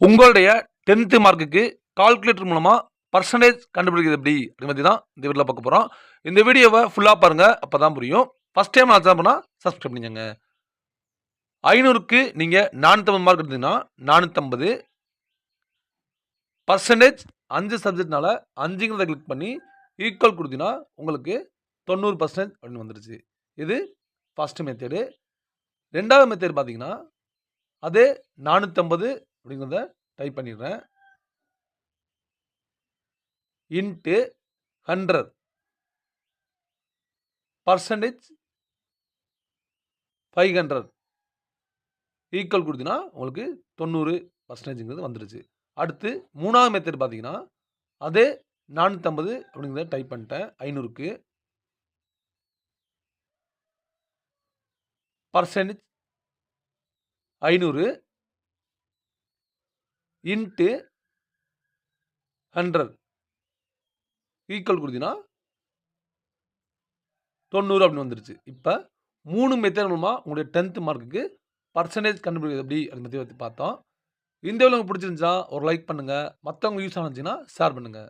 உங்களுடைய 10th மார்க்குக்கு calculator மூலமா பெர்சன்டேஜ் கண்டுபிடிக்கிறது எப்படி அப்படின்னு பத்தி தான் இந்த வீடியோல பார்க்க போறோம். இந்த வீடியோவை ஃபுல்லா பாருங்க. அப்பதான் புரியும். ஃபர்ஸ்ட் டைம் நான் பண்ணா சப்ஸ்கிரைப் பண்ணிக்கங்க. 500க்கு நீங்க 450 மார்க் எடுத்தீங்கன்னா 450 பெர்சன்டேஜ் 5 சப்ஜெக்ட்னால 5ங்கிறத கிளிக் பண்ணி ஈக்குவல் கொடுத்தீங்கன்னா உங்களுக்கு 90% அப்படின்னு வந்துருச்சு. இது ஃபர்ஸ்ட் மெத்தடு. ரெண்டாவது மெத்தட் பார்த்தீங்கன்னா அதே 450 அப்படிங்கிறத டைப் பண்ணிடுறேன். இன்ட்டு 100 பர்சன்டேஜ் 500 ஈக்குவல் கொடுத்தீங்கன்னா உங்களுக்கு 90%ங்கிறது வந்துருச்சு. அடுத்து மூணாவது மெத்தட் பார்த்தீங்கன்னா அதே 450 அப்படிங்கிறத டைப் பண்ணிட்டேன். 500க்கு பர்சன்டேஜ் 500 இன்ட்டு 100 ஈக்குவல் கொடுத்தீங்கன்னா 90 அப்படின்னு வந்துருச்சு. இப்போ 3 மெத்தட் மூலமா உங்களுடைய 10th மார்க்குக்கு பர்சன்டேஜ் கண்டுபிடிக்கிறது எப்படி அதை பற்றி பார்த்தோம். இந்த வீடியோ உங்களுக்கு பிடிச்சிருந்துச்சா ஒரு லைக் பண்ணுங்க. மற்றவங்க யூஸ் ஆனிச்சுன்னா ஷேர் பண்ணுங்க.